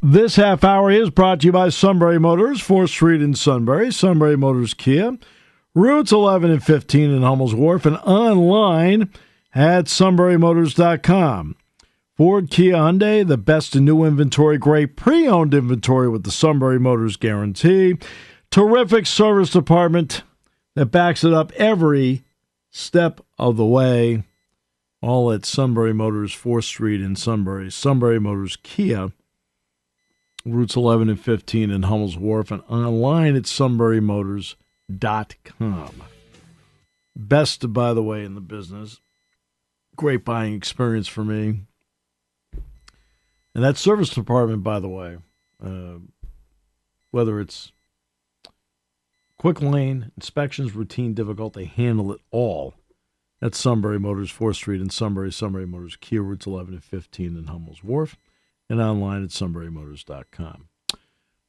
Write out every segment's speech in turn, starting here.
This half hour is brought to you by Sunbury Motors, 4th Street in Sunbury, Sunbury Motors Kia, routes 11 and 15 in Hummel's Wharf, and online at sunburymotors.com. Ford, Kia, Hyundai, the best in new inventory, great pre-owned inventory with the Sunbury Motors guarantee. Terrific service department that backs it up every step of the way. All at Sunbury Motors, 4th Street in Sunbury, Sunbury Motors Kia, routes 11 and 15 in Hummel's Wharf, and online at sunburymotors.com. Best, by the way, in the business. Great buying experience for me. And that service department, by the way, whether it's quick lane, inspections, routine, difficult, they handle it all. That's Sunbury Motors, 4th Street in Sunbury, Sunbury Motors Kia, routes 11 and 15 in Hummel's Wharf, and online at sunburymotors.com.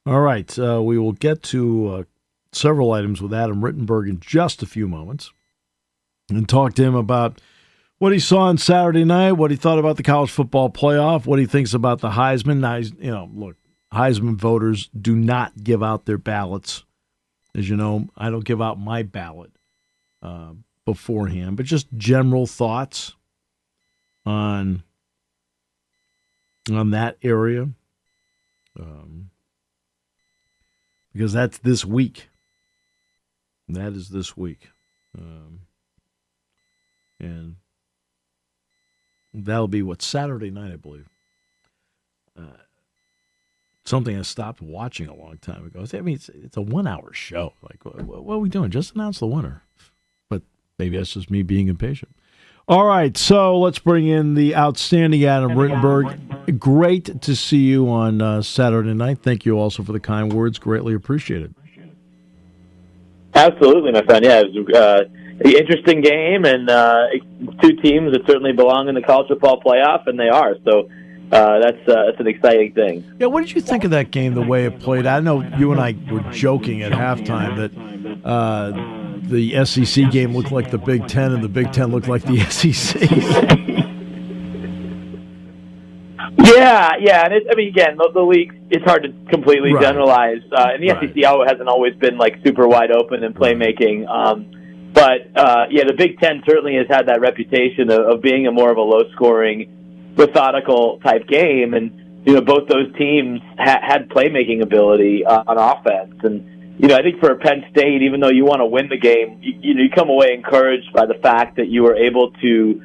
All right, we will get to several items with Adam Rittenberg in just a few moments and talk to him about what he saw on Saturday night, what he thought about the college football playoff, what he thinks about the Heisman. Now, look, Heisman voters do not give out their ballots. As you know, I don't give out my ballot beforehand, but just general thoughts on that area, because that's this week. That is this week. And that'll be Saturday night, I believe. Something I stopped watching a long time ago. I mean, it's a 1-hour show. Like, what are we doing? Just announce the winner. But maybe that's just me being impatient. All right, so let's bring in the outstanding Adam Rittenberg. Great to see you on Saturday night. Thank you also for the kind words. Greatly appreciated. Absolutely, my friend. Yeah, it was an interesting game, and two teams that certainly belong in the college football playoff, and they are. So that's an exciting thing. Yeah, what did you think of that game, the way it played? I know you and I were joking at halftime that the SEC game looked like the Big Ten, and the Big Ten looked like the SEC. Yeah, and again, the league, it's hard to completely generalize, and the SEC hasn't always been like super wide open in playmaking. But the Big Ten certainly has had that reputation of being a more of a low-scoring, methodical type game, and both those teams had playmaking ability on offense. And I think for Penn State, even though you want to win the game, you come away encouraged by the fact that you were able to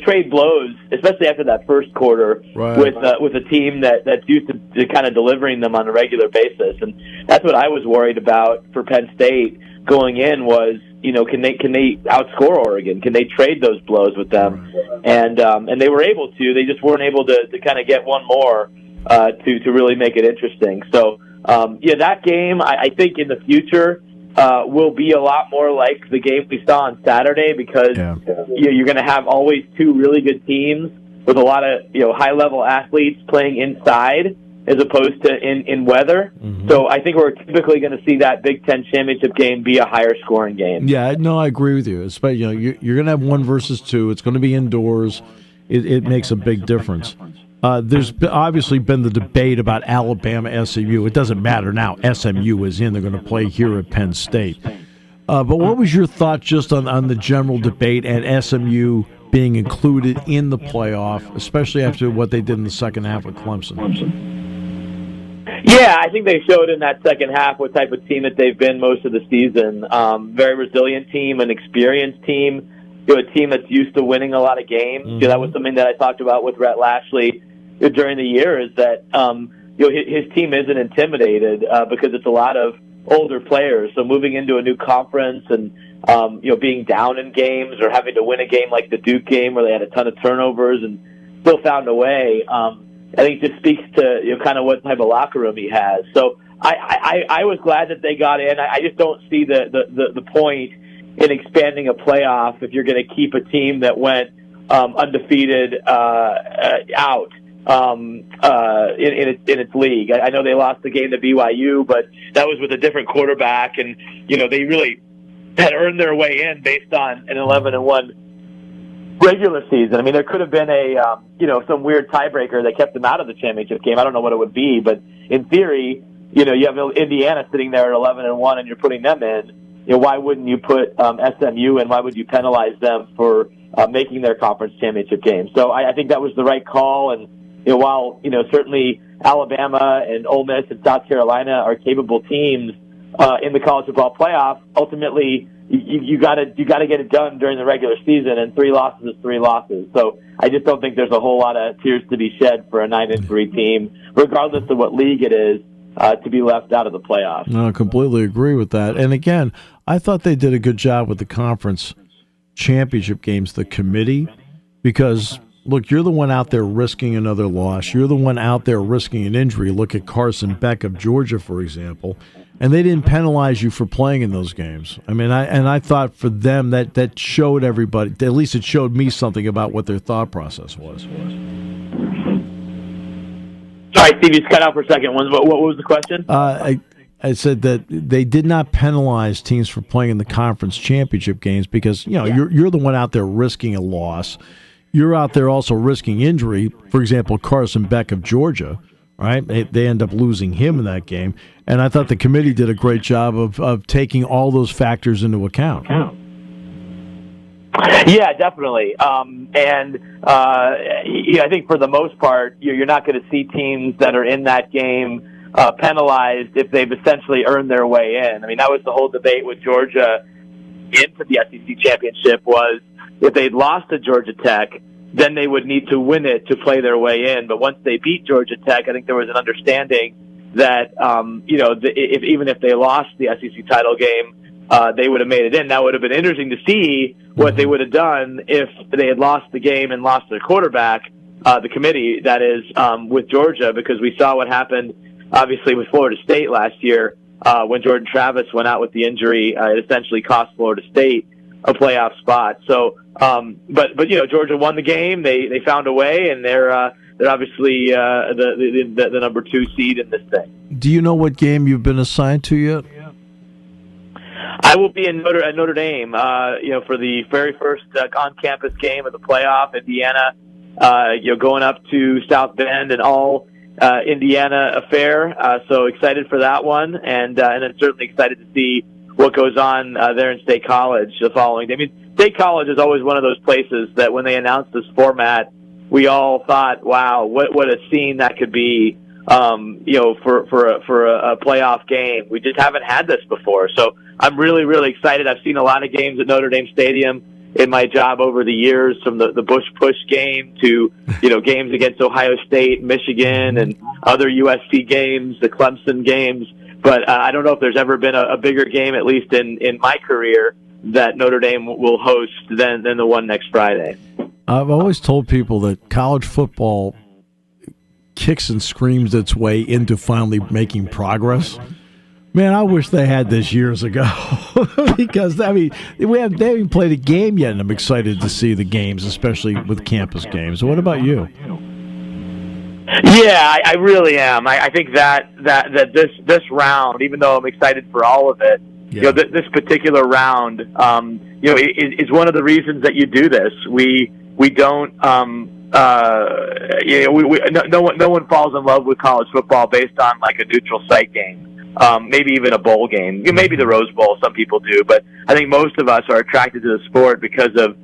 trade blows, especially after that first quarter, with a team that's used to kind of delivering them on a regular basis. And that's what I was worried about for Penn State going in was, can they outscore Oregon? Can they trade those blows with them? And they were able to. They just weren't able to kind of get one more to really make it interesting. So that game, I think in the future will be a lot more like the game we saw on Saturday, because you're going to have always two really good teams with a lot of high-level athletes playing inside as opposed to in weather. Mm-hmm. So I think we're typically going to see that Big Ten championship game be a higher-scoring game. Yeah, no, I agree with you. Especially, you're going to have 1 versus 2. It's going to be indoors. It makes a big difference. There's obviously been the debate about Alabama, SMU. It doesn't matter now. SMU is in. They're going to play here at Penn State. But what was your thought just on the general debate and SMU being included in the playoff, especially after what they did in the second half with Clemson? Yeah, I think they showed in that second half what type of team that they've been most of the season. Very resilient team, an experienced team, a team that's used to winning a lot of games. Mm-hmm. That was something that I talked about with Rhett Lashley during the year, is that his team isn't intimidated because it's a lot of older players. So moving into a new conference and being down in games or having to win a game like the Duke game where they had a ton of turnovers and still found a way, I think just speaks to kind of what type of locker room he has. So I was glad that they got in. I just don't see the point in expanding a playoff if you're going to keep a team that went undefeated out in its league. I know they lost the game to BYU, but that was with a different quarterback, and, you know, they really had earned their way in based on an 11-1 regular season. I mean, there could have been some weird tiebreaker that kept them out of the championship game. I don't know what it would be, but in theory, you have Indiana sitting there at 11-1, and you're putting them in. Why wouldn't you put SMU in? Why would you penalize them for making their conference championship game? So I think that was the right call. And while certainly Alabama and Ole Miss and South Carolina are capable teams in the college football playoff, ultimately you got to get it done during the regular season, and 3 losses is 3 losses. So I just don't think there's a whole lot of tears to be shed for a 9-3 team, regardless of what league it is, to be left out of the playoffs. No, I completely agree with that. And again, I thought they did a good job with the conference championship games, the committee, because look, you're the one out there risking another loss. You're the one out there risking an injury. Look at Carson Beck of Georgia, for example. And they didn't penalize you for playing in those games. I mean, I thought for them that showed everybody, at least it showed me something about what their thought process was. Sorry, Steve, you just cut out for a second. What was the question? I said that they did not penalize teams for playing in the conference championship games because, you're the one out there risking a loss. You're out there also risking injury. For example, Carson Beck of Georgia, right? They end up losing him in that game. And I thought the committee did a great job of taking all those factors into account. Yeah, definitely. I think for the most part, you're not going to see teams that are in that game penalized if they've essentially earned their way in. I mean, that was the whole debate with Georgia into the SEC championship was if they'd lost to Georgia Tech, then they would need to win it to play their way in. But once they beat Georgia Tech, I think there was an understanding that, even if they lost the SEC title game, they would have made it in. That would have been interesting to see what they would have done if they had lost the game and lost their quarterback, the committee, that is, with Georgia, because we saw what happened, obviously, with Florida State last year when Jordan Travis went out with the injury. It essentially cost Florida State a playoff spot. So, but Georgia won the game. They found a way, and they're obviously the number 2 seed in this thing. Do you know what game you've been assigned to yet? I will be at Notre Dame, for the very first on-campus game of the playoff. Indiana, going up to South Bend, and all Indiana affair. So excited for that one, and then certainly excited to see what goes on there in State College the following day. I mean, State College is always one of those places that when they announced this format, we all thought, wow, what a scene that could be, for a playoff game. We just haven't had this before. So I'm really, really excited. I've seen a lot of games at Notre Dame Stadium in my job over the years, from the Bush Push game to, games against Ohio State, Michigan, and other USC games, the Clemson games. But I don't know if there's ever been a bigger game, at least in my career, that Notre Dame will host than the one next Friday. I've always told people that college football kicks and screams its way into finally making progress. Man, I wish they had this years ago because, I mean, they haven't played a game yet, and I'm excited to see the games, especially with campus games. What about you? Yeah, I really am. I think that this round, even though I'm excited for all of it, this particular round, is one of the reasons that you do this. We don't, no one falls in love with college football based on like a neutral site game, maybe even a bowl game, maybe the Rose Bowl. Some people do, but I think most of us are attracted to the sport because of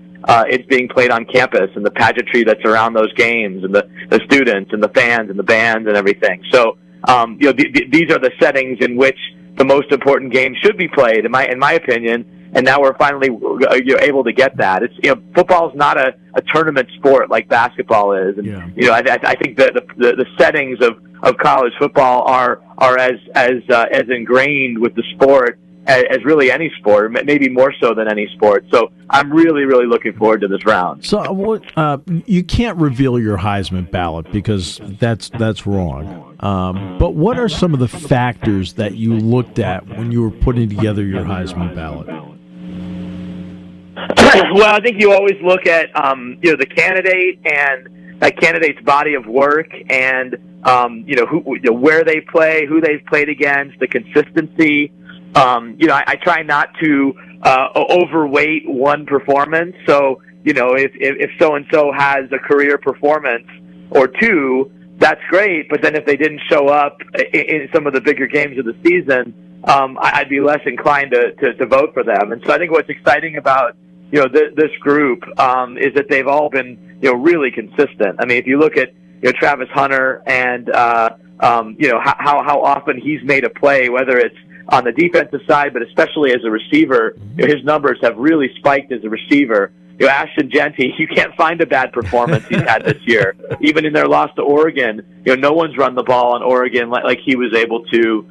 it's being played on campus and the pageantry that's around those games, and the students and the fans and the bands and everything. So, these are the settings in which the most important game should be played, in my opinion. And now we're finally able to get that. It's football is not a tournament sport like basketball is, and I think the settings of college football are as ingrained with the sport as really any sport, maybe more so than any sport. So I'm really, really looking forward to this round. So you can't reveal your Heisman ballot because that's wrong. But what are some of the factors that you looked at when you were putting together your Heisman ballot? Well, I think you always look at the candidate and that candidate's body of work, and where they play, who they've played against, the consistency. I try not to overweight one performance. So if so-and-so has a career performance or two, that's great. But then if they didn't show up in some of the bigger games of the season, I'd be less inclined to vote for them. And so I think what's exciting about, this group is that they've all been, really consistent. I mean, if you look at, Travis Hunter and, how often he's made a play, whether it's on the defensive side, but especially as a receiver, his numbers have really spiked as a receiver. Ashton Genty, you can't find a bad performance he's had this year. Even in their loss to Oregon, no one's run the ball on Oregon like he was able to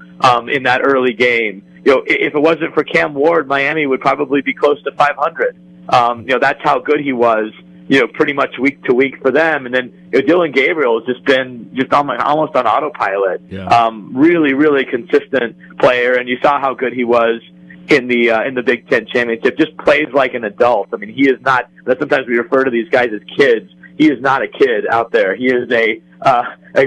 in that early game. If it wasn't for Cam Ward, Miami would probably be close to 500. That's how good he was, pretty much week to week for them. And then Dylan Gabriel has just been almost on autopilot. Yeah. Really, really consistent player, and you saw how good he was in the Big Ten championship. Just plays like an adult. I mean, he is not. Sometimes we refer to these guys as kids. He is not a kid out there. He is a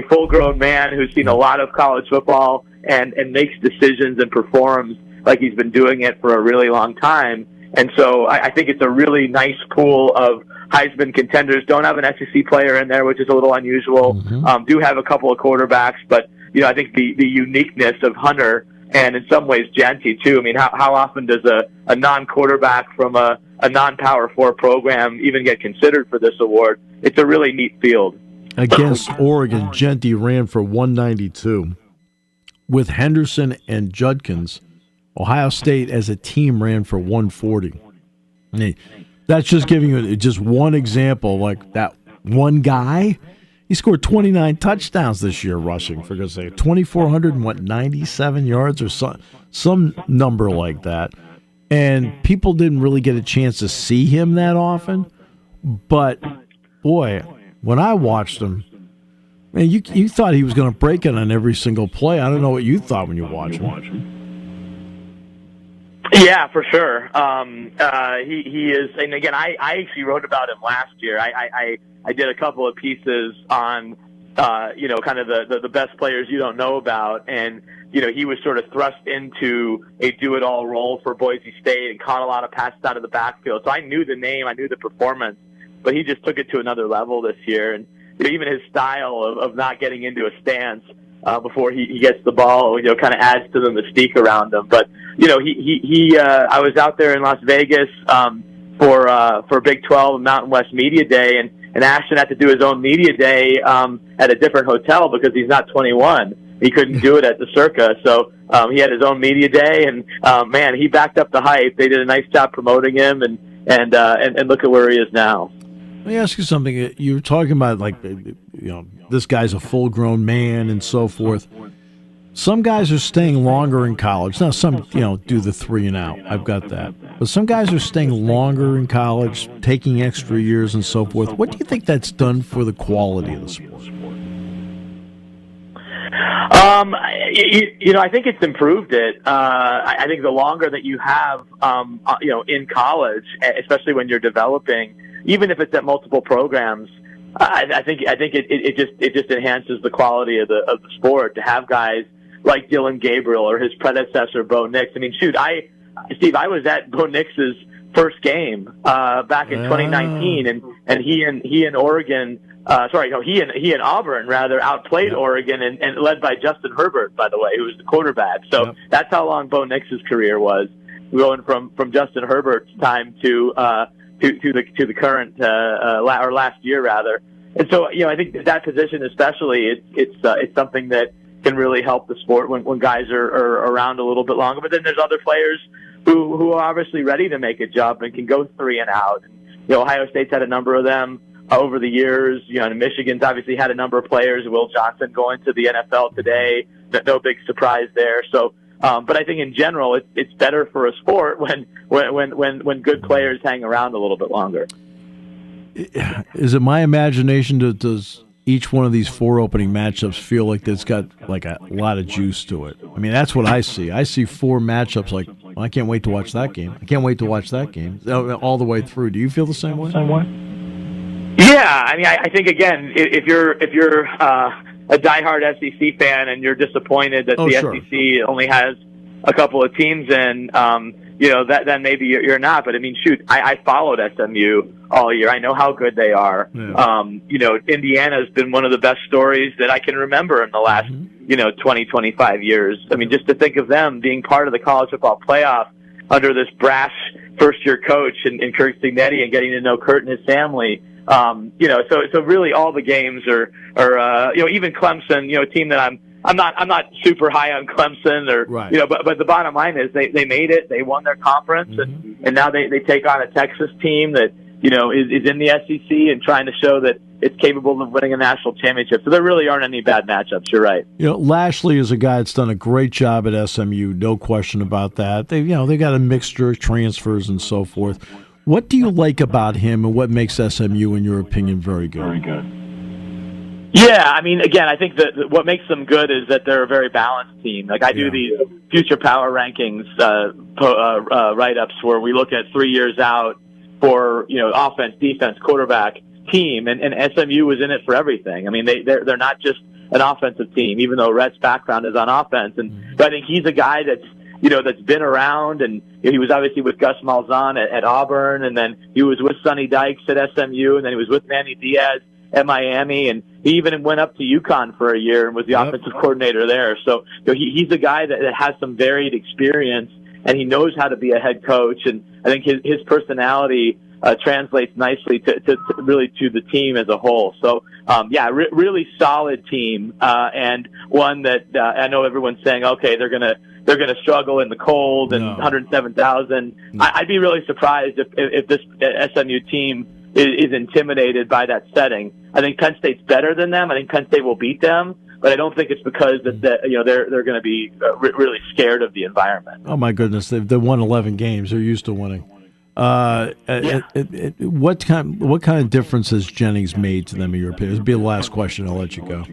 full-grown man who's seen a lot of college football and makes decisions and performs like he's been doing it for a really long time. And so I think it's a really nice pool of Heisman contenders. Don't have an SEC player in there, which is a little unusual. Mm-hmm. Do have a couple of quarterbacks, but I think the uniqueness of Hunter, and in some ways Genty too. I mean, how often does a non-quarterback from a non-Power 4 program even get considered for this award? It's a really neat field. Against Oregon, Genty ran for 192. With Henderson and Judkins, Ohio State as a team ran for 140. That's just giving you just one example. Like that one guy, he scored 29 touchdowns this year rushing, for goodness sake. 2,497 yards or some number like that. And people didn't really get a chance to see him that often. But, boy, when I watched him, man, you thought he was going to break it on every single play. I don't know what you thought when you watched him. Yeah, for sure. He is, and again, I actually wrote about him last year. I did a couple of pieces on, kind of the best players you don't know about, and he was sort of thrust into a do-it-all role for Boise State and caught a lot of passes out of the backfield. So I knew the name, I knew the performance, but he just took it to another level this year. And even his style of not getting into a stance before he gets the ball, kind of adds to the mystique around him. But I was out there in Las Vegas for Big 12 and Mountain West Media Day, and Ashton had to do his own media day at a different hotel because he's not 21. He couldn't do it at the Circa, so he had his own media day, and man, he backed up the hype. They did a nice job promoting him, and look at where he is now. Let me ask you something. You were talking about, like, this guy's a full-grown man and so forth. Some guys are staying longer in college. Now, some, do the 3 and out. I've got that. But some guys are staying longer in college, taking extra years and so forth. What do you think that's done for the quality of the sport? I think it's improved it. I think the longer that you have, in college, especially when you're developing, even if it's at multiple programs, I think it just enhances the quality of the sport to have guys like Dylan Gabriel or his predecessor Bo Nix. I mean, shoot, Steve, I was at Bo Nix's first game back in 2019, and he and Oregon. He and Auburn rather outplayed Oregon and led by Justin Herbert, by the way, who was the quarterback. So that's how long Bo Nix's career was, going from Justin Herbert's time to the current or last year rather. And so I think that position especially it's something that can really help the sport when guys are around a little bit longer. But then there's other players who are obviously ready to make a jump and can go 3 and out. And, Ohio State's had a number of them over the years. And Michigan's obviously had a number of players. Will Johnson going to the NFL today. No big surprise there. So, but I think in general, it's better for a sport when good players hang around a little bit longer. Is it my imagination? Does each one of these 4 opening matchups feel like it's got like a lot of juice to it? I mean, that's what I see. I see 4 matchups like, well, I can't wait to watch that game. I can't wait to watch that game all the way through. Do you feel the same way? Yeah, I mean, I think again, if you're a diehard SEC fan and you're disappointed that the sure. SEC only has a couple of teams in, then maybe you're not. But I mean, shoot, I followed SMU all year. I know how good they are. Yeah. Indiana's been one of the best stories that I can remember in the last, 20, 25 years. I mean, just to think of them being part of the college football playoff under this brash first-year coach and Kirk Cignetti, and getting to know Kurt and his family. So really all the games are even Clemson, a team that I'm not super high on Clemson, or right. But the bottom line is they made it. They won their conference, and now they take on a Texas team that is in the SEC and trying to show that it's capable of winning a national championship. So there really aren't any bad matchups. You're right. Lashley is a guy that's done a great job at SMU, no question about that. They got a mixture of transfers and so forth. What do you like about him, and what makes SMU, in your opinion, very good? Very good. Yeah, I mean, again, I think that what makes them good is that they're a very balanced team. Like I do these future power rankings write-ups where we look at 3 years out for offense, defense, quarterback, team, and SMU was in it for everything. I mean, they're not just an offensive team, even though Rhett's background is on offense. And but I think he's a guy that's been around, and he was obviously with Gus Malzahn at Auburn, and then he was with Sonny Dykes at SMU, and then he was with Manny Diaz at Miami, and he even went up to UConn for a year and was the offensive coordinator there. So he's a guy that has some varied experience, and he knows how to be a head coach, and I think his personality translates nicely to really to the team as a whole. So really solid team, and one that I know everyone's saying, okay, they're gonna struggle in the cold and 107,000. I'd be really surprised if this SMU team is intimidated by that setting. I think Penn State's better than them. I think Penn State will beat them, but I don't think it's because they're going to be really scared of the environment. Oh my goodness, they've won 11 games. They're used to winning. What kind of difference has Jennings made to them, in your opinion? This will be the last question. I'll let you go.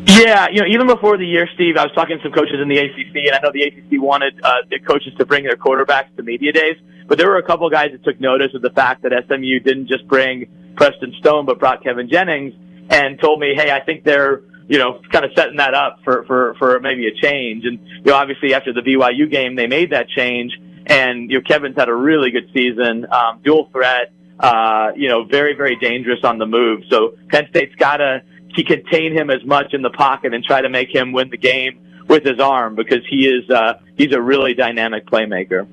Yeah, even before the year, Steve, I was talking to some coaches in the ACC, and I know the ACC wanted the coaches to bring their quarterbacks to media days, but there were a couple of guys that took notice of the fact that SMU didn't just bring Preston Stone, but brought Kevin Jennings, and told me, hey, I think they're kind of setting that up for maybe a change. And obviously after the BYU game, they made that change, and Kevin's had a really good season, dual threat, very, very dangerous on the move. So Penn State's got to contain him as much in the pocket and try to make him win the game with his arm, because he's a really dynamic playmaker.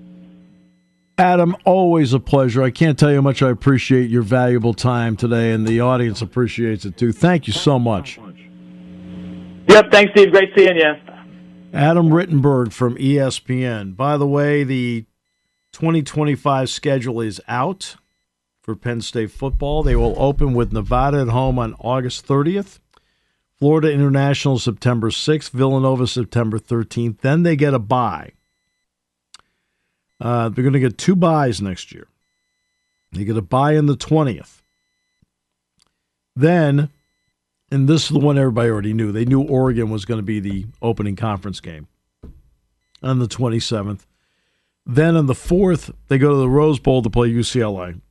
Adam, always a pleasure. I can't tell you how much I appreciate your valuable time today, and the audience appreciates it too. Thank you so much. Yep, thanks, Steve. Great seeing you. Adam Rittenberg from ESPN. By the way, the 2025 schedule is out for Penn State football. They will open with Nevada at home on August 30th, Florida International September 6th, Villanova September 13th. Then they get a bye. They're going to get 2 byes next year. They get a bye on the 20th. Then, and this is the one everybody already knew, they knew Oregon was going to be the opening conference game on the 27th. Then on the 4th, they go to the Rose Bowl to play UCLA.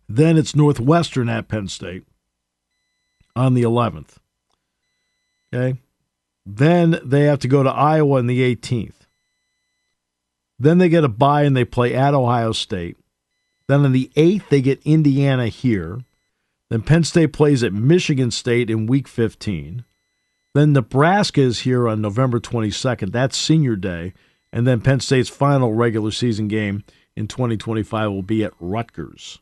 Then it's Northwestern at Penn State on the 11th. Okay? Then they have to go to Iowa on the 18th. Then they get a bye and they play at Ohio State. Then on the 8th, they get Indiana here. Then Penn State plays at Michigan State in Week 15. Then Nebraska is here on November 22nd. That's Senior Day. And then Penn State's final regular season game in 2025 will be at Rutgers.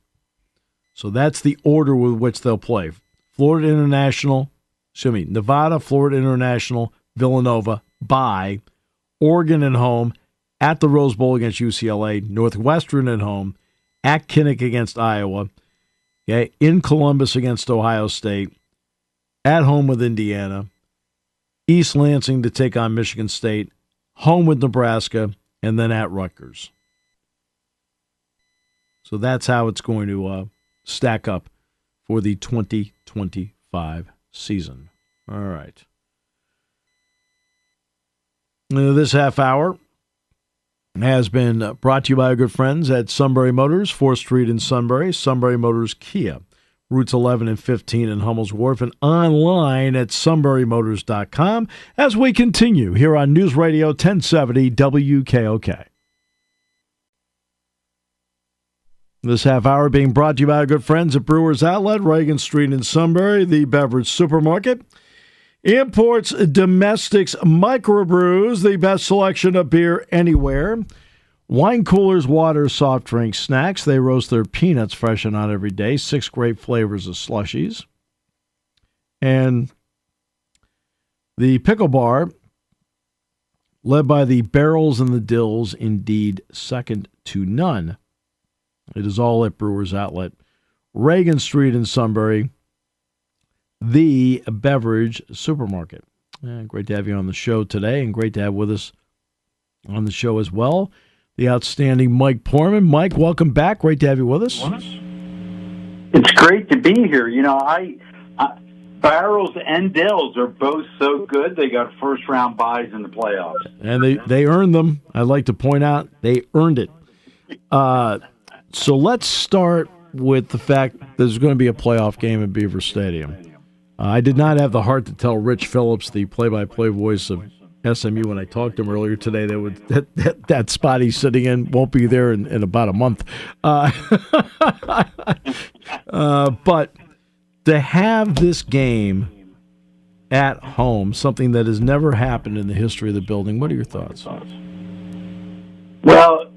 So that's the order with which they'll play. Nevada, Florida International, Villanova, bye. Oregon at home, at the Rose Bowl against UCLA, Northwestern at home, at Kinnick against Iowa, okay, in Columbus against Ohio State, at home with Indiana, East Lansing to take on Michigan State, home with Nebraska, and then at Rutgers. So that's how it's going to stack up for the 2025 season. All right. This half hour has been brought to you by our good friends at Sunbury Motors, 4th Street in Sunbury, Sunbury Motors Kia. routes 11 and 15 in Hummel's Wharf, and online at sunburymotors.com as we continue here on News Radio 1070 WKOK. This half hour being brought to you by our good friends at Brewers Outlet, Reagan Street in Sunbury, the beverage supermarket. Imports, domestics, microbrews, the best selection of beer anywhere. Wine coolers, water, soft drinks, snacks. They roast their peanuts fresh and out every day. 6 great flavors of slushies. And the pickle bar, led by the Barrels and the Dills, indeed second to none. It is all at Brewers Outlet, Reagan Street in Sunbury, the beverage supermarket. Great to have you on the show today, and great to have with us on the show as well the outstanding Mike Poorman. Mike, welcome back. Great to have you with us. It's great to be here. You know, Barrels and Dills are both so good, they got first-round buys in the playoffs. And they earned them. I'd like to point out they earned it. So let's start with the fact there's going to be a playoff game at Beaver Stadium. I did not have the heart to tell Rich Phillips, the play-by-play voice of SMU, when I talked to him earlier today, that spot he's sitting in won't be there in about a month. But to have this game at home, something that has never happened in the history of the building, what are your thoughts? Well,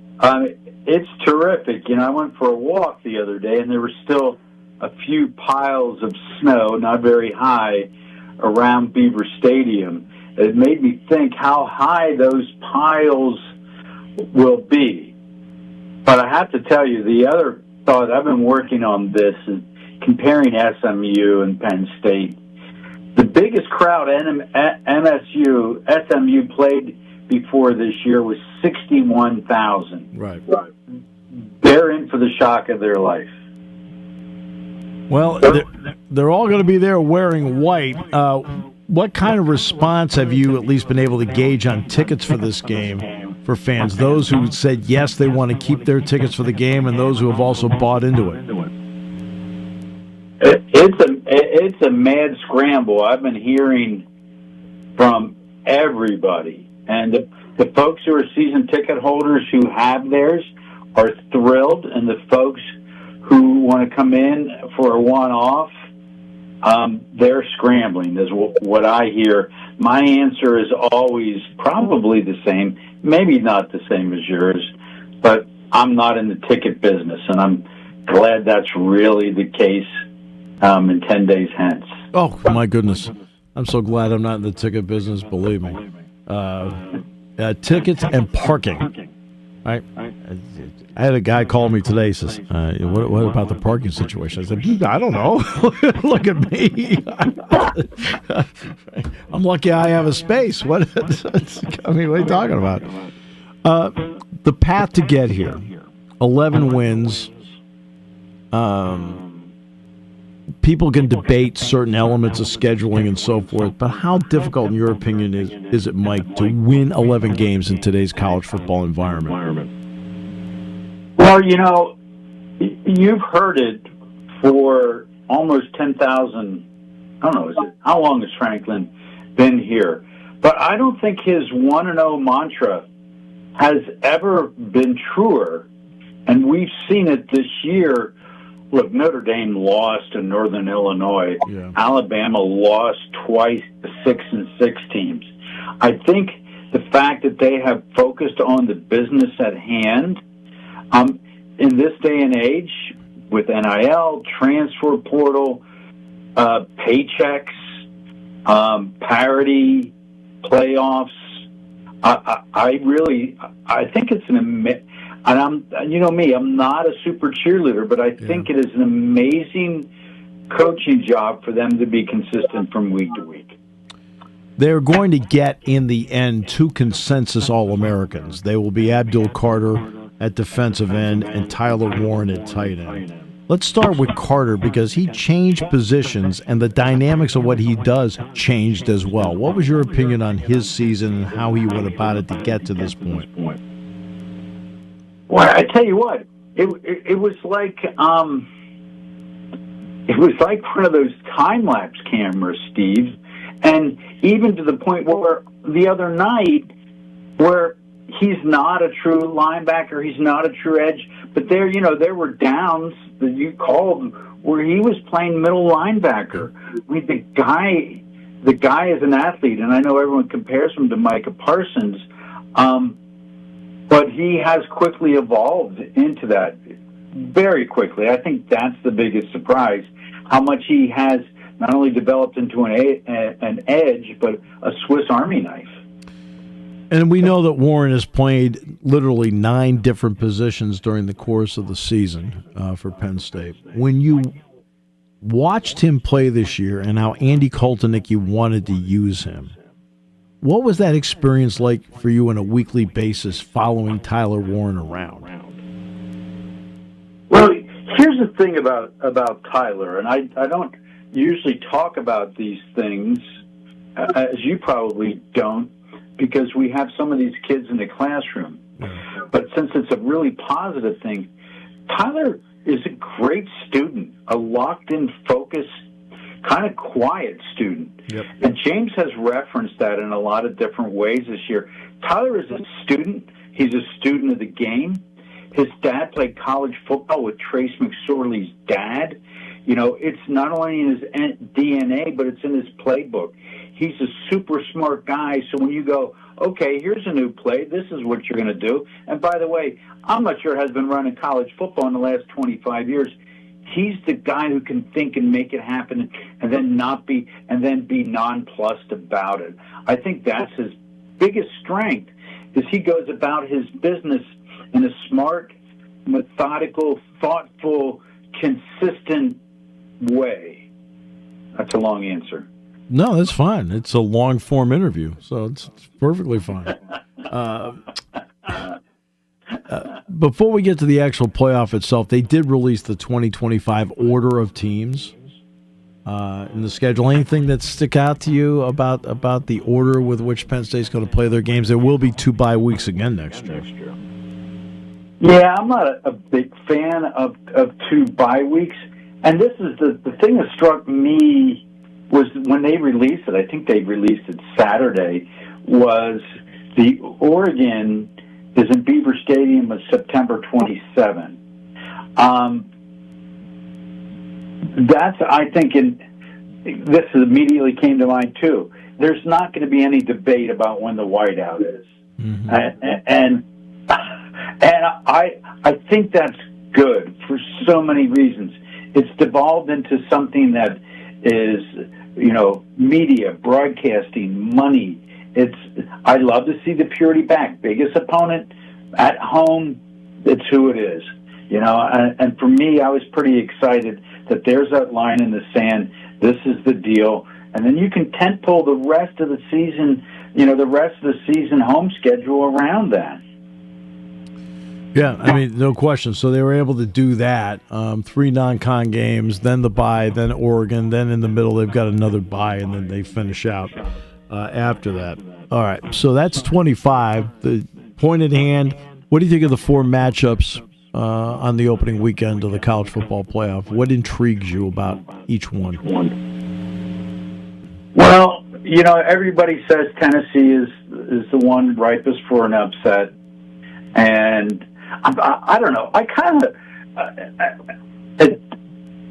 it's terrific. You know, I went for a walk the other day, and there were still a few piles of snow, not very high, around Beaver Stadium. It made me think how high those piles will be. But I have to tell you, the other thought, I've been working on this, is comparing SMU and Penn State. The biggest crowd SMU played before this year was 61,000. Right. They're in for the shock of their life. Well, they're all going to be there wearing white. What kind of response have you at least been able to gauge on tickets for this game for fans? Those who said yes, they want to keep their tickets for the game, and those who have also bought into it. It's a mad scramble. I've been hearing from everybody, and the folks who are season ticket holders who have theirs are thrilled, and the folks who want to come in for a one-off, they're scrambling, is what I hear. My answer is always probably the same, maybe not the same as yours, but I'm not in the ticket business, and I'm glad that's really the case in 10 days hence. Oh, my goodness. I'm so glad I'm not in the ticket business, believe me. Tickets and parking. I had a guy call me today. He says, what about the parking situation? I said, I don't know. Look at me. I'm lucky I have a space. What are you talking about? The path to get here, 11 wins. People can debate certain elements of scheduling and so forth, but how difficult, in your opinion, is it, Mike, to win 11 games in today's college football environment? Well, you know, you've heard it for almost 10,000, I don't know, how long has Franklin been here? But I don't think his 1-0 mantra has ever been truer, and we've seen it this year. Look, Notre Dame lost to Northern Illinois. Yeah. Alabama lost twice to 6-6 teams. I think the fact that they have focused on the business at hand, in this day and age, with NIL, transfer portal, paychecks, parity, playoffs, I think it's and you know me, I'm not a super cheerleader, but I think it is an amazing coaching job for them to be consistent from week to week. They're going to get, in the end, 2 consensus All-Americans. They will be Abdul Carter at defensive end and Tyler Warren at tight end. Let's start with Carter, because he changed positions, and the dynamics of what he does changed as well. What was your opinion on his season and how he went about it to get to this point? Well, I tell you what, it was like it was like one of those time-lapse cameras, Steve. And even to the point where the other night, where he's not a true linebacker, he's not a true edge, but there were downs that you called where he was playing middle linebacker. I mean, the guy is an athlete, and I know everyone compares him to Micah Parsons, but he has quickly evolved into that, very quickly. I think that's the biggest surprise, how much he has not only developed into an edge, but a Swiss Army knife. And we know that Warren has played literally 9 different positions during the course of the season for Penn State. When you watched him play this year and how Andy Koltenicky wanted to use him, what was that experience like for you on a weekly basis following Tyler Warren around? Well, here's the thing about Tyler, and I don't usually talk about these things, as you probably don't, because we have some of these kids in the classroom. But since it's a really positive thing, Tyler is a great student, a locked-in, focused, kind of quiet student. Yep. And James has referenced that in a lot of different ways this year. Tyler is a student. He's a student of the game. His dad played college football with Trace McSorley's dad. You know, it's not only in his DNA, but it's in his playbook. He's a super smart guy, so when you go, okay, here's a new play, this is what you're going to do. And by the way, I'm not sure has been running college football in the last 25 years. He's the guy who can think and make it happen and then be nonplussed about it. I think that's his biggest strength, is he goes about his business in a smart, methodical, thoughtful, consistent way. That's a long answer. No, that's fine. It's a long-form interview, so it's perfectly fine. Before we get to the actual playoff itself, they did release the 2025 order of teams in the schedule. Anything that stick out to you about the order with which Penn State's going to play their games? There will be 2 bye weeks again next year. Yeah, I'm not a big fan of 2 bye weeks. And this is the thing that struck me was when they released it, I think they released it Saturday, was the Oregon is in Beaver Stadium on September 27. That's, I think, this immediately came to mind too. There's not going to be any debate about when the whiteout is. Mm-hmm. And I think that's good for so many reasons. It's devolved into something that is, media, broadcasting, money. I'd love to see the Purity back. Biggest opponent at home, it's who it is. And for me, I was pretty excited that there's that line in the sand. This is the deal. And then you can tent pole the rest of the season, home schedule around that. Yeah, I mean, no question. So they were able to do that. 3 non-con games, then the bye, then Oregon, then in the middle they've got another bye, and then they finish out after that. All right, so that's 25. The point at hand, what do you think of the 4 matchups on the opening weekend of the college football playoff? What intrigues you about each one? Well, everybody says Tennessee is the one ripest for an upset. And I don't know.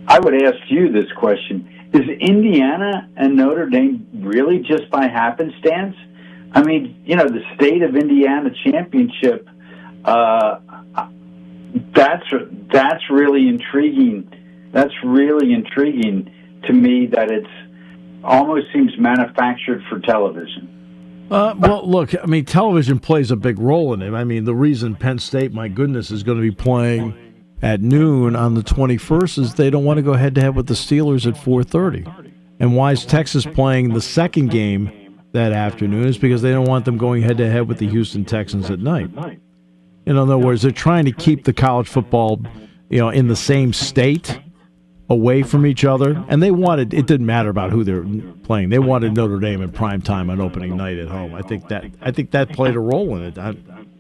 I would ask you this question. Is Indiana and Notre Dame really just by happenstance? I mean, the state of Indiana championship, that's really intriguing. That's really intriguing to me that it's almost seems manufactured for television. Well, look, I mean, television plays a big role in it. I mean, the reason Penn State, my goodness, is going to be playing at noon on the 21st is they don't want to go head-to-head with the Steelers at 4:30. And why is Texas playing the second game that afternoon is because they don't want them going head-to-head with the Houston Texans at night. In other words, they're trying to keep the college football, in the same state, away from each other, and it didn't matter about who they're playing. They wanted Notre Dame in prime time on opening night at home. I think that played a role in it.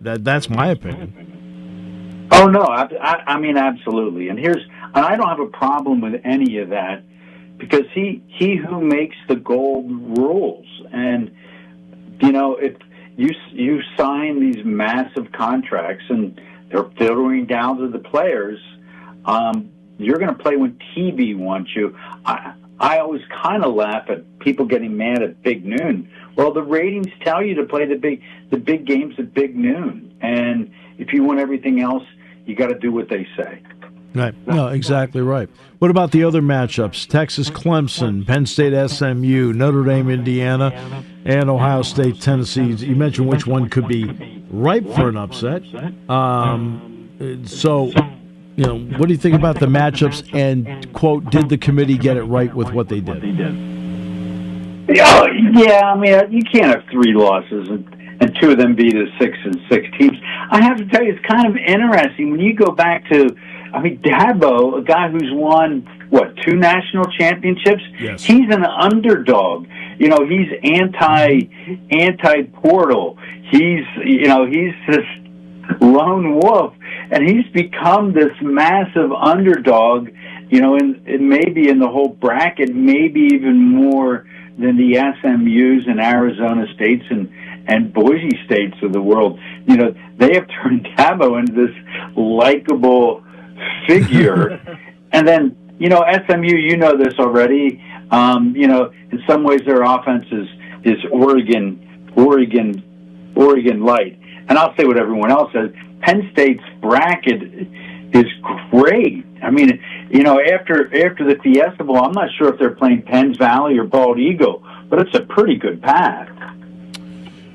That's my opinion. Oh no, I mean absolutely. And I don't have a problem with any of that because he who makes the gold rules. And if you sign these massive contracts and they're filtering down to the players, you're going to play when TV wants you. I always kind of laugh at people getting mad at Big Noon. Well, the ratings tell you to play the big games at Big Noon, and if you want everything else, you got to do what they say. Right. No, exactly right. What about the other matchups? Texas Clemson, Penn State SMU, Notre Dame Indiana, and Ohio State Tennessee. You mentioned which one could be ripe for an upset. So, what do you think about the matchups? And, quote, did the committee get it right with what they did? Oh, yeah, I mean, you can't have 3 losses and 2 of them be the 6-6 teams. I have to tell you, it's kind of interesting when you go back to, Dabo, a guy who's won, 2 national championships? Yes. He's an underdog. He's anti-portal. He's this lone wolf, and he's become this massive underdog, and maybe in the whole bracket, maybe even more than the SMUs and Arizona States and Boise States of the world. They have turned Dabo into this likable figure. And then, SMU, you know this already. In some ways their offense is Oregon light. And I'll say what everyone else says. Penn State's bracket is great. I mean, after the Fiesta Bowl, I'm not sure if they're playing Penns Valley or Bald Eagle, but it's a pretty good path.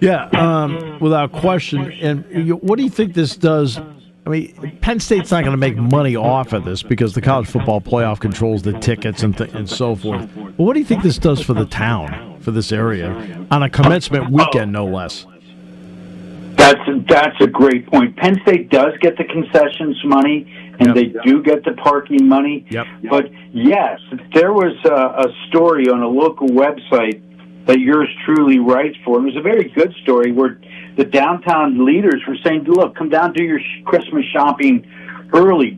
Yeah, without question. And what do you think this does? I mean, Penn State's not going to make money off of this because the college football playoff controls the tickets and so forth. But what do you think this does for the town, for this area, on a commencement weekend, no less? That's a great point. Penn State does get the concessions money, and they do get the parking money. Yep. But, yes, there was a story on a local website that yours truly writes for. It was a very good story where the downtown leaders were saying, look, come down, do your Christmas shopping early.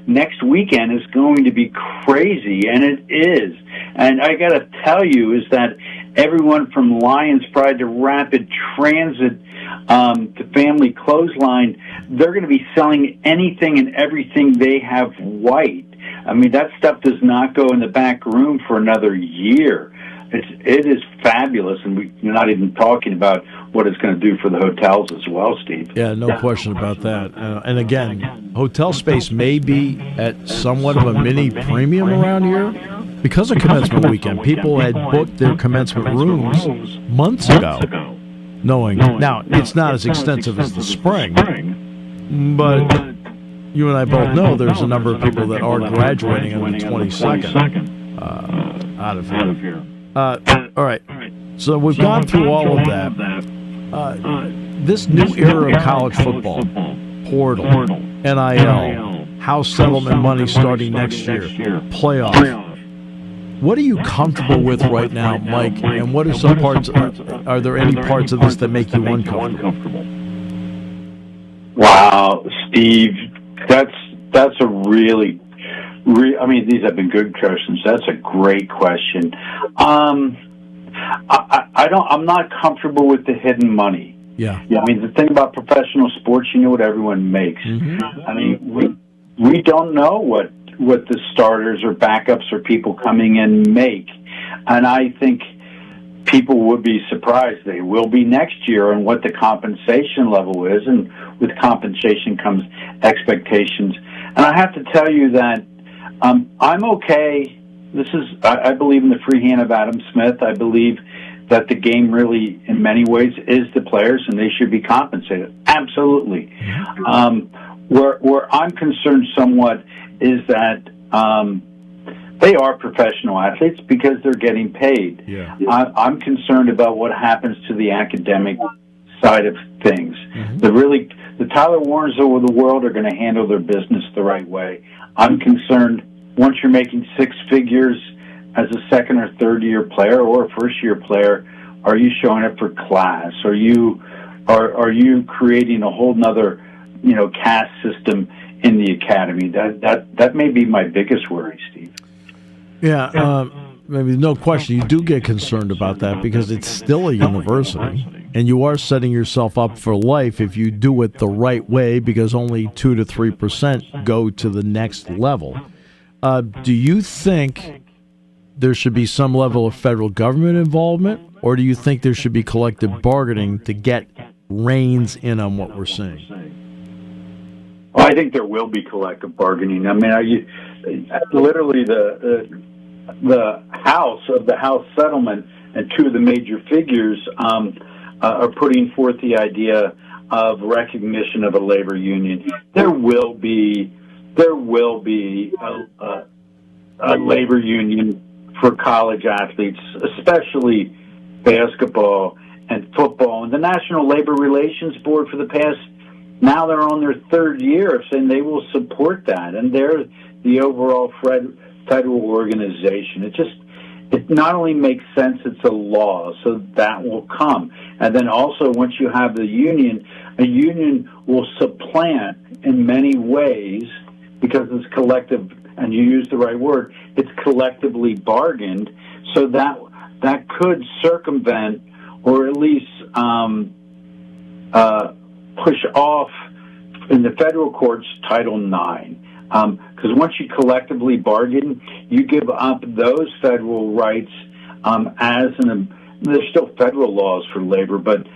Next weekend is going to be crazy, and it is. And I got to tell you is that everyone from Lions Pride to Rapid Transit to Family Clothesline, they're going to be selling anything and everything they have white. I mean, that stuff does not go in the back room for another year. It is fabulous, and we're not even talking about what it's going to do for the hotels as well, Steve. Yeah, no question about that. And again, hotel space may be at somewhat of a mini premium around here because of commencement weekend. People had booked their commencement rooms months ago, knowing. Now, it's not as extensive as the spring, but you and I both know there's a number of people that are graduating on the 22nd out of here. All right. So we've gone through all of that. This new era of college football, portal, NIL, house settlement money starting next year, playoff. What are you comfortable with right now, Mike? And what are some parts? Are there any parts of this that make you uncomfortable? Wow, Steve, that's a really. I mean, these have been good questions. That's a great question. I'm not comfortable with the hidden money. Yeah. I mean, the thing about professional sports, you know what everyone makes. Mm-hmm. I mean, we don't know what the starters or backups or people coming in make, and I think people would be surprised. They will be next year on what the compensation level is, and with compensation comes expectations. And I have to tell you that. I'm okay. I believe in the free hand of Adam Smith. I believe that the game really, in many ways, is the players, and they should be compensated. Absolutely. Where I'm concerned somewhat is that they are professional athletes because they're getting paid. Yeah. I'm concerned about what happens to the academic side of things. Mm-hmm. The Tyler Warrens of the world are going to handle their business the right way. I'm concerned once you're making 6 figures as a second or third year player or a first year player, are you showing up for class? Are you creating a whole nother caste system in the academy. That may be my biggest worry, Steve. Yeah, maybe no question. You do get concerned about that because it's still a university, and you are setting yourself up for life if you do it the right way, because only 2 to 3% go to the next level. Do you think there should be some level of federal government involvement, or do you think there should be collective bargaining to get reins in on what we're seeing? Well, I think there will be collective bargaining. I mean, literally the House settlement and two of the major figures are putting forth the idea of recognition of a labor union. There will be a labor union for college athletes, especially basketball and football. And the National Labor Relations Board for now they're on their third year of saying they will support that, and they're the overall federal organization. It not only makes sense, it's a law, so that will come. And then also, once you have a union will supplant in many ways, because it's collective, and you use the right word, it's collectively bargained, so that could circumvent, or at least push off in the federal courts Title IX. Because once you collectively bargain, you give up those federal rights there's still federal laws for labor, but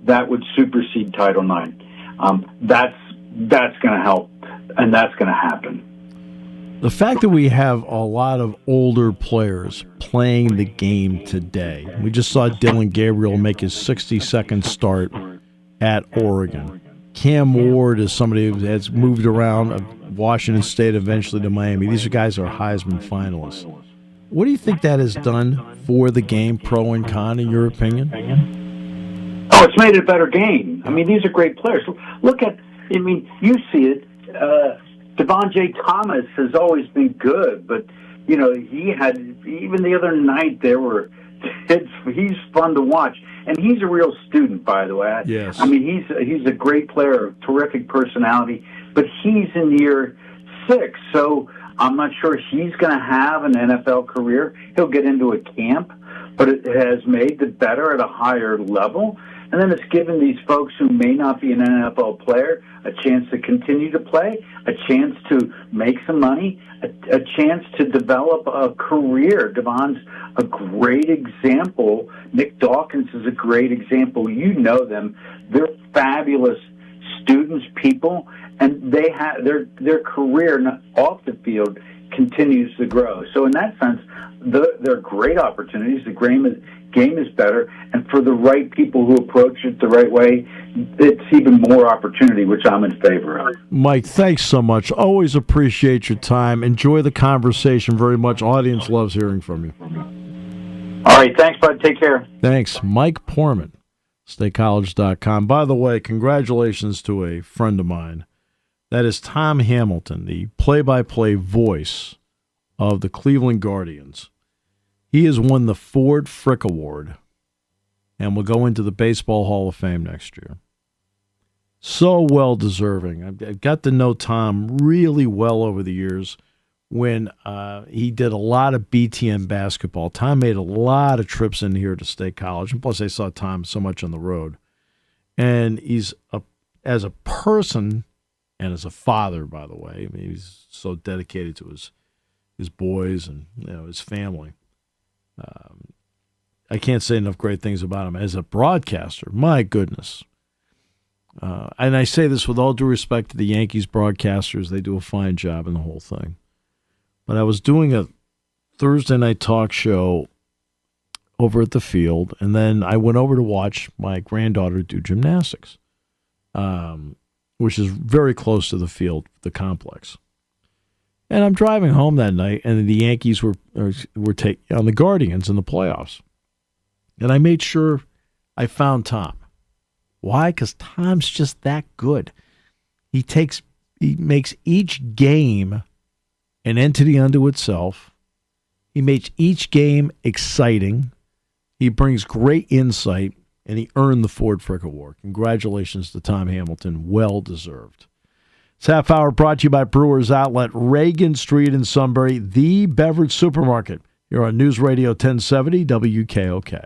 that would supersede Title IX. That's going to help, and that's going to happen. The fact that we have a lot of older players playing the game today. We just saw Dylan Gabriel make his 60-second start at Oregon. Cam Ward is somebody who has moved around Washington State, eventually to Miami. These are guys who are Heisman finalists. What do you think that has done for the game, pro and con, in your opinion? Oh, it's made it a better game. I mean, these are great players. You see it. Devon J. Thomas has always been good, but, he had, even the other night, he's fun to watch. And he's a real student, by the way. Yes. I mean, he's a great player, a terrific personality, but he's in year 6, so I'm not sure he's going to have an NFL career. He'll get into a camp, but it has made the better at a higher level. And then it's given these folks who may not be an NFL player a chance to continue to play, a chance to make some money, a chance to develop a career. Devon's a great example. Nick Dawkins is a great example. You know them. They're fabulous students, people, and they have their career off the field continues to grow. So in that sense, they're great opportunities. The game is better, and for the right people who approach it the right way, it's even more opportunity, which I'm in favor of. Mike, thanks so much. Always appreciate your time. Enjoy the conversation very much. Audience loves hearing from you. All right, thanks, bud. Take care. Thanks. Mike Poorman, statecollege.com. By the way, congratulations to a friend of mine. That is Tom Hamilton, the play-by-play voice of the Cleveland Guardians. He has won the Ford Frick Award and will go into the Baseball Hall of Fame next year. So well-deserving. I've got to know Tom really well over the years when he did a lot of BTN basketball. Tom made a lot of trips in here to State College, and plus I saw Tom so much on the road. And he's, as a person and as a father, by the way, I mean, he's so dedicated to his boys and his family. I can't say enough great things about him. As a broadcaster, my goodness. And I say this with all due respect to the Yankees broadcasters. They do a fine job in the whole thing. But I was doing a Thursday night talk show over at the field, and then I went over to watch my granddaughter do gymnastics, which is very close to the field, the complex. And I'm driving home that night, and the Yankees were taking on the Guardians in the playoffs. And I made sure I found Tom. Why? Because Tom's just that good. He makes each game an entity unto itself. He makes each game exciting. He brings great insight, and he earned the Ford Frick Award. Congratulations to Tom Hamilton. Well deserved. This half hour brought to you by Brewers Outlet, Reagan Street in Sunbury, the beverage supermarket. You're on News Radio 1070 WKOK.